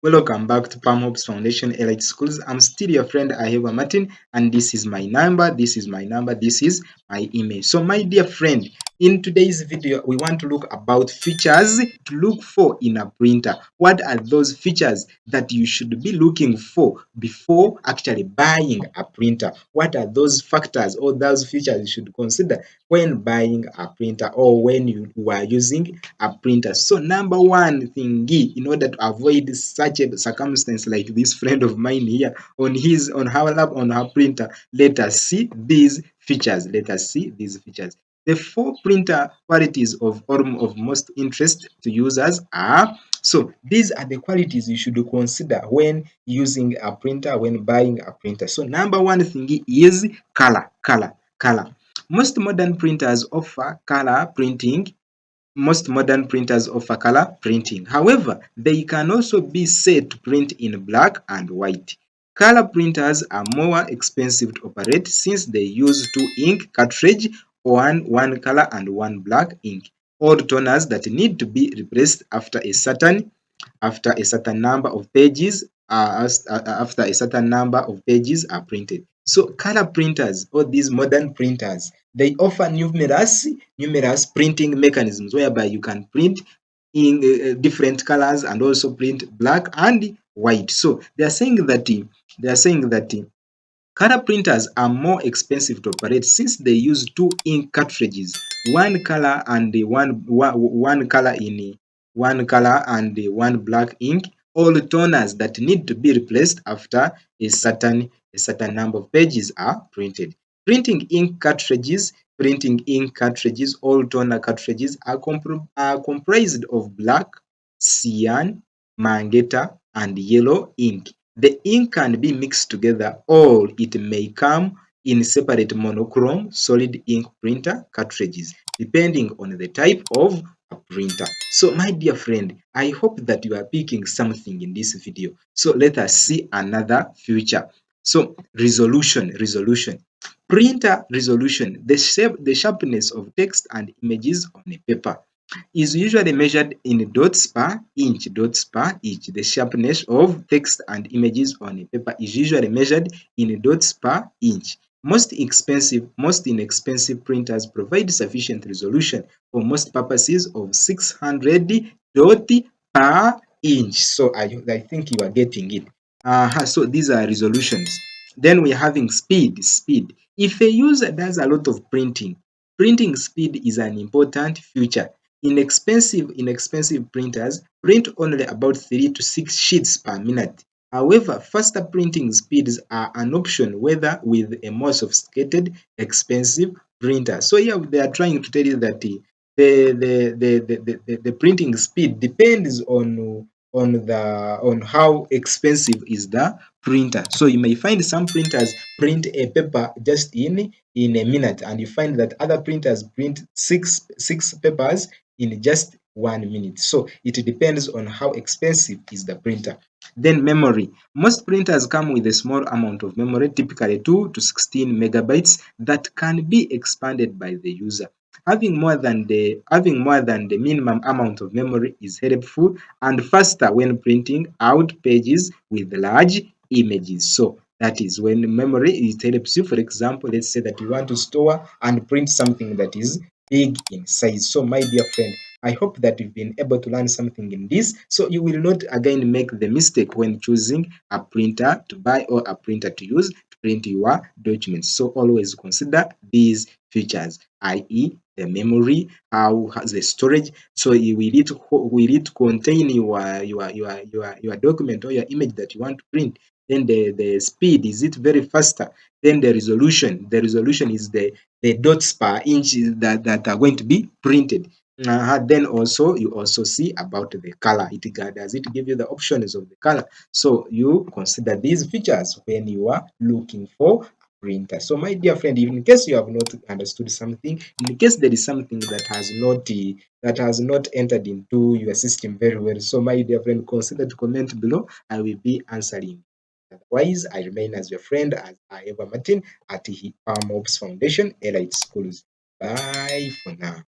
Welcome back to Palm Hopes Foundation Elite Schools. I'm still your friend Aheva Martin, and this is my number, this is my email. So my dear friend, in today's video, we want to look about features to look for in a printer. What are those features that you should be looking for before actually buying a printer? What are those factors or those features you should consider when buying a printer or when you are using a printer? So number one thing, in order to avoid such a circumstance like this friend of mine here on her lab, on her printer, let us see these features. The four printer qualities of most interest to users are, so these are the qualities you should consider when using a printer, when buying a printer. So number one thing is color. Most modern printers offer color printing. However, they can also be said to print in black and white. Color printers are more expensive to operate since they use two ink cartridge, one color and one black ink, old toners that need to be replaced after a certain number of pages are printed. So color printers, or these modern printers, they offer numerous printing mechanisms whereby you can print in different colors and also print black and white. So they are saying that color printers are more expensive to operate since they use two ink cartridges, one color and one color and one black ink, all toners that need to be replaced after a certain number of pages are printed. Printing ink cartridges, all toner cartridges are comprised of black, cyan, magenta, and yellow ink. The ink can be mixed together or it may come in separate monochrome solid ink printer cartridges depending on the type of a printer. So my dear friend, I hope that you are picking something in this video. So let us see another feature. So resolution. Printer resolution, the sharpness of text and images on a paper is usually measured in dots per inch. The sharpness of text and images on a paper is usually measured in dots per inch. Most inexpensive printers provide sufficient resolution for most purposes of 600 dot per inch. So I think you are getting it. So these are resolutions. Then we're having speed. If a user does a lot of printing speed is an important feature. Inexpensive printers print only about 3 to 6 sheets per minute. However, faster printing speeds are an option whether with a more sophisticated, expensive printer. So here they are trying to tell you that the printing speed depends on how expensive is the printer. So you may find some printers print a paper just in a minute, and you find that other printers print six papers in just 1 minute. So it depends on how expensive is the printer. Then memory. Most printers come with a small amount of memory, typically 2 to 16 megabytes, that can be expanded by the user. Having more than the minimum amount of memory is helpful and faster when printing out pages with large images. So that is when memory, it helps you. For example, let's say that you want to store and print something that is big in size. So my dear friend, I hope that you've been able to learn something in this, so you will not again make the mistake when choosing a printer to buy or a printer to use to print your documents. So always consider these features, i.e. the memory, how has the storage. So will it contain your document or your image that you want to print. Then the speed, is it very faster? Then the resolution. The resolution is the dots per inch that are going to be printed. Then also you also see about the color. Does it give you the options of the color? So you consider these features when you are looking for printer. So my dear friend, in case you have not understood something, in case there is something that has not entered into your system very well, so my dear friend, consider to comment below. I will be answering. Otherwise, I remain as your friend, as I ever Martin at Palm Hopes Foundation Elite Schools. Bye for now.